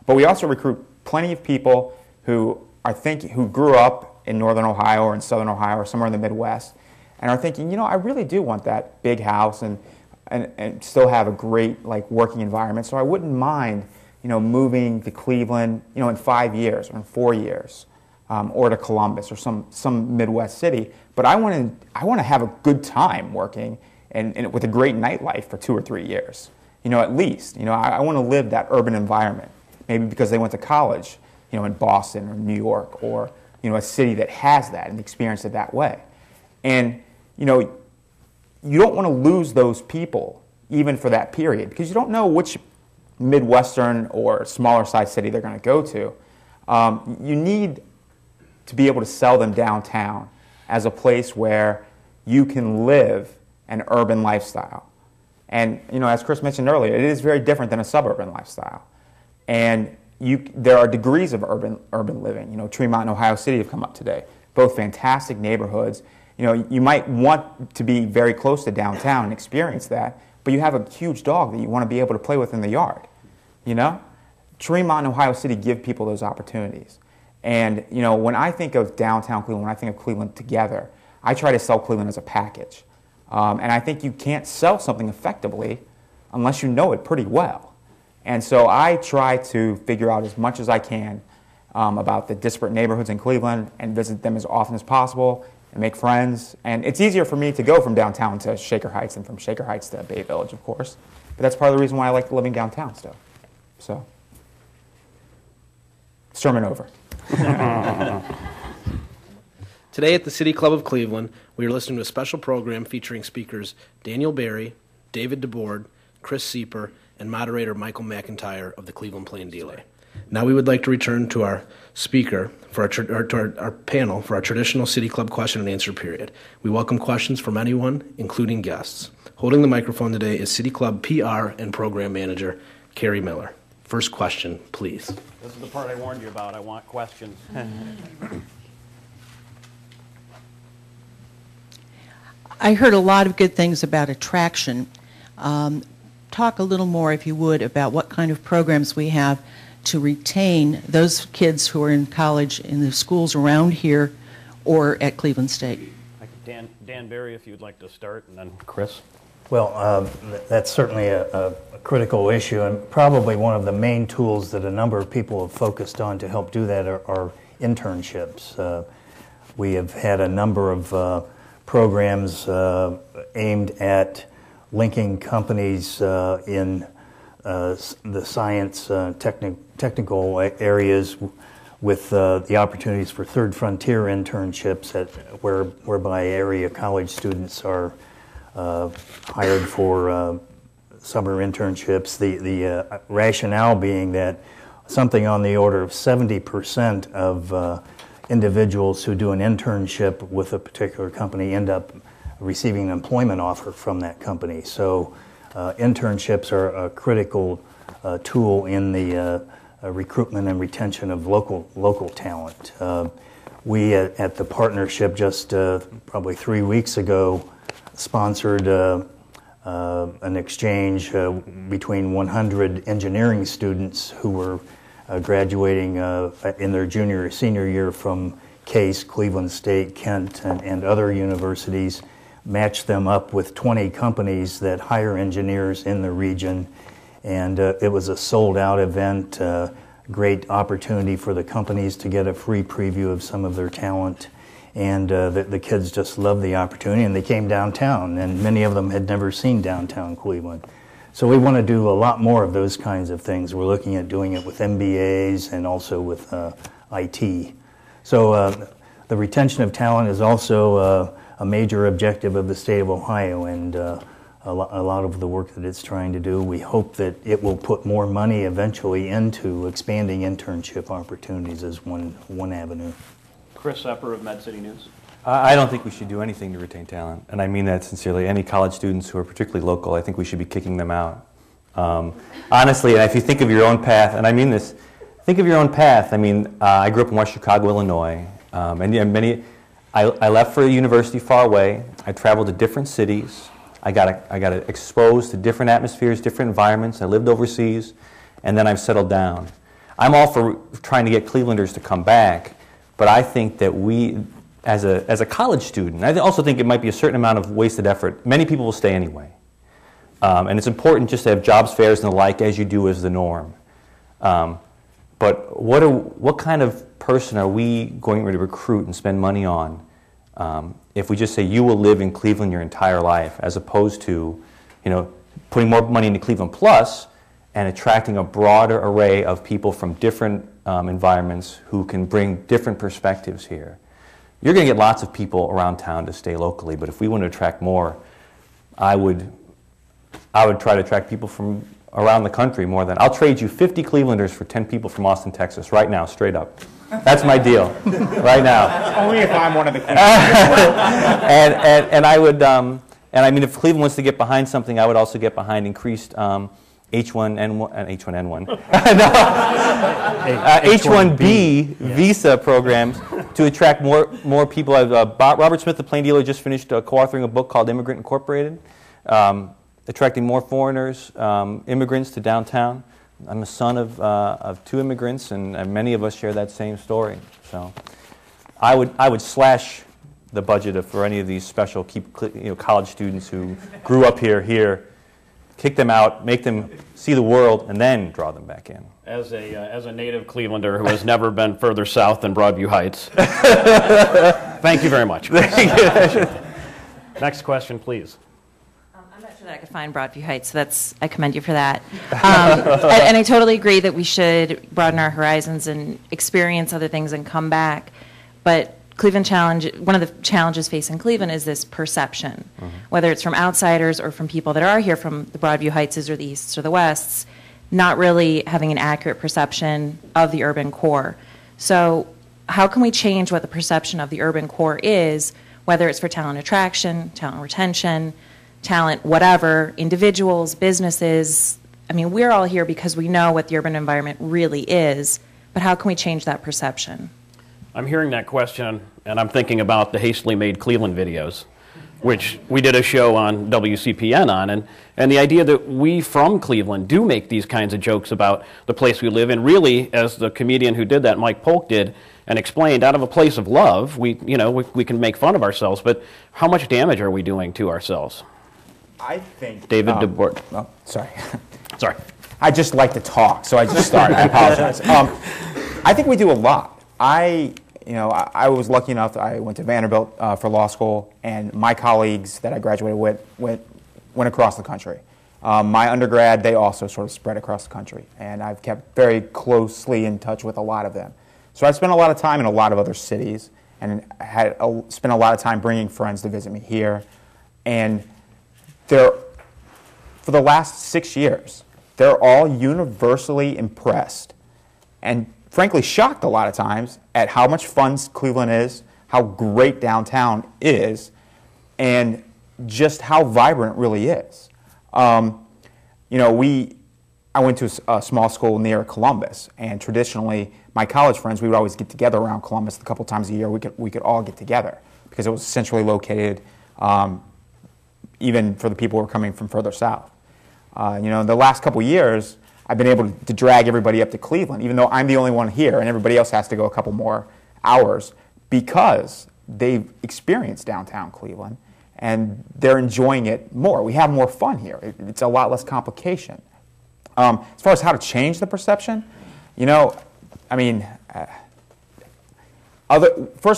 But we also recruit plenty of people who grew up in Northern Ohio or in Southern Ohio or somewhere in the Midwest and are thinking, I really do want that big house and still have a great working environment. So I wouldn't mind, moving to Cleveland, in 5 years or in 4 years, or to Columbus or some Midwest city. But I want to have a good time working and with a great nightlife for 2 or 3 years, at least. I want to live that urban environment. Maybe because they went to college, in Boston or New York or, a city that has that and experienced it that way. And, you don't want to lose those people even for that period because you don't know which Midwestern or smaller size city they're going to go to. You need to be able to sell them downtown as a place where you can live an urban lifestyle. And, as Chris mentioned earlier, it is very different than a suburban lifestyle. And there are degrees of urban living. Tremont and Ohio City have come up today. Both fantastic neighborhoods. You might want to be very close to downtown and experience that, but you have a huge dog that you want to be able to play with in the yard. Tremont and Ohio City give people those opportunities. And, when I think of downtown Cleveland, when I think of Cleveland together, I try to sell Cleveland as a package. And I think you can't sell something effectively unless you know it pretty well. And so I try to figure out as much as I can about the disparate neighborhoods in Cleveland and visit them as often as possible and make friends. And it's easier for me to go from downtown to Shaker Heights than from Shaker Heights to Bay Village, of course. But that's part of the reason why I like living downtown still. So, sermon over. Today at the City Club of Cleveland, we are listening to a special program featuring speakers Daniel Barry, David DeBord, Chris Seper, and moderator Michael McIntyre of the Cleveland Plain Dealer. Now we would like to return to our speaker for our panel for our traditional City Club question and answer period. We welcome questions from anyone, including guests. Holding the microphone today is City Club PR and Program Manager Carrie Miller. First question, please. This is the part I warned you about. I want questions. I heard a lot of good things about attraction. Talk a little more, if you would, about what kind of programs we have to retain those kids who are in college in the schools around here or at Cleveland State. Dan Barry, if you'd like to start, and then Chris. Well, that's certainly a critical issue, and probably one of the main tools that a number of people have focused on to help do that are internships. We have had a number of programs aimed at linking companies in the science, technical areas with the opportunities for third frontier internships whereby area college students are hired for summer internships. The rationale being that something on the order of 70% of individuals who do an internship with a particular company end up receiving an employment offer from that company. So internships are a critical tool in the recruitment and retention of local talent. We at the partnership just probably 3 weeks ago sponsored an exchange between 100 engineering students who were graduating in their junior or senior year from Case, Cleveland State, Kent, and other universities, matched them up with 20 companies that hire engineers in the region. And it was a sold-out event, great opportunity for the companies to get a free preview of some of their talent. And the kids just loved the opportunity, and they came downtown, and many of them had never seen downtown Cleveland. So we want to do a lot more of those kinds of things. We're looking at doing it with MBAs and also with IT. So the retention of talent is also a major objective of the state of Ohio, and a lot of the work that it's trying to do. We hope that it will put more money eventually into expanding internship opportunities as one avenue. Chris Seper of MedCity News. I don't think we should do anything to retain talent, and I mean that sincerely. Any college students who are particularly local, I think we should be kicking them out. Honestly, and if you think of your own path, and I mean this, think of your own path. I mean, I grew up in West Chicago, Illinois, and I left for a university far away. I traveled to different cities. I got exposed to different atmospheres, different environments. I lived overseas, and then I've settled down. I'm all for trying to get Clevelanders to come back, but I think that we, as a college student, I also think it might be a certain amount of wasted effort. Many people will stay anyway. And it's important just to have jobs fairs and the like as you do as the norm. But what kind of person are we going to recruit and spend money on if we just say you will live in Cleveland your entire life, as opposed to, putting more money into Cleveland Plus and attracting a broader array of people from different environments who can bring different perspectives here. You're going to get lots of people around town to stay locally, but if we want to attract more, I would try to attract people from around the country more than. I'll trade you 50 Clevelanders for 10 people from Austin, Texas, right now, straight up. That's my deal, right now. Only if I'm one of the Clevelanders. And I would, and I mean, if Cleveland wants to get behind something, I would also get behind increased H-1B visa programs to attract more people. Robert Smith, the Plain Dealer, just finished co-authoring a book called Immigrant Incorporated, attracting more foreigners, immigrants to downtown. I'm a son of 2 immigrants, and many of us share that same story. So, I would slash the budget for any of these special college students who grew up here, kick them out, make them see the world, and then draw them back in. As a native Clevelander who has never been further south than Broadview Heights, thank you very much. Next question, please. I'm not sure that I could find Broadview Heights, so I commend you for that. And I totally agree that we should broaden our horizons and experience other things and come back. But Cleveland Challenge, one of the challenges facing Cleveland is this perception, whether it's from outsiders or from people that are here from the Broadview Heightses or the Easts or the Wests, not really having an accurate perception of the urban core. So how can we change what the perception of the urban core is, whether it's for talent attraction, talent retention, talent whatever, individuals, businesses? I mean, we're all here because we know what the urban environment really is, but how can we change that perception? I'm hearing that question, and I'm thinking about the hastily made Cleveland videos, which we did a show on WCPN on, and the idea that we from Cleveland do make these kinds of jokes about the place we live in, really, as the comedian who did that, Mike Polk, did, and explained, out of a place of love, we can make fun of ourselves, but how much damage are we doing to ourselves? I think... David DeBord. Oh, sorry. Sorry. I just like to talk, so I just started. I apologize. I think we do a lot. I was lucky enough, I went to Vanderbilt for law school, and my colleagues that I graduated with went across the country. My undergrad, they also sort of spread across the country, and I've kept very closely in touch with a lot of them. So I spent a lot of time in a lot of other cities, and spent a lot of time bringing friends to visit me here. And for the last 6 years, they're all universally impressed and frankly shocked a lot of times at how much fun Cleveland is, how great downtown is, and just how vibrant it really is. I went to a small school near Columbus, and traditionally my college friends, we would always get together around Columbus a couple times a year. We could all get together because it was centrally located, even for the people who were coming from further south. The last couple years, I've been able to drag everybody up to Cleveland, even though I'm the only one here and everybody else has to go a couple more hours, because they've experienced downtown Cleveland and they're enjoying it more. We have more fun here. It's a lot less complication. As far as how to change the perception, first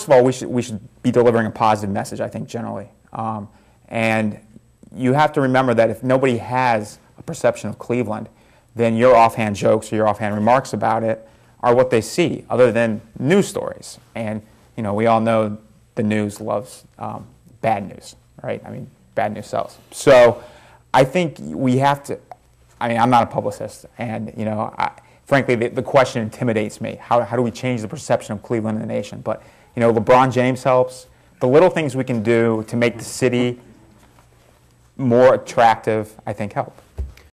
of all, we should be delivering a positive message, I think, generally. And you have to remember that if nobody has a perception of Cleveland, then your offhand jokes or your offhand remarks about it are what they see, other than news stories. And, we all know the news loves bad news, right? I mean, bad news sells. So I think we have to, I'm not a publicist, and, frankly, the question intimidates me. How do we change the perception of Cleveland in the nation? But, LeBron James helps. The little things we can do to make the city more attractive, I think, help.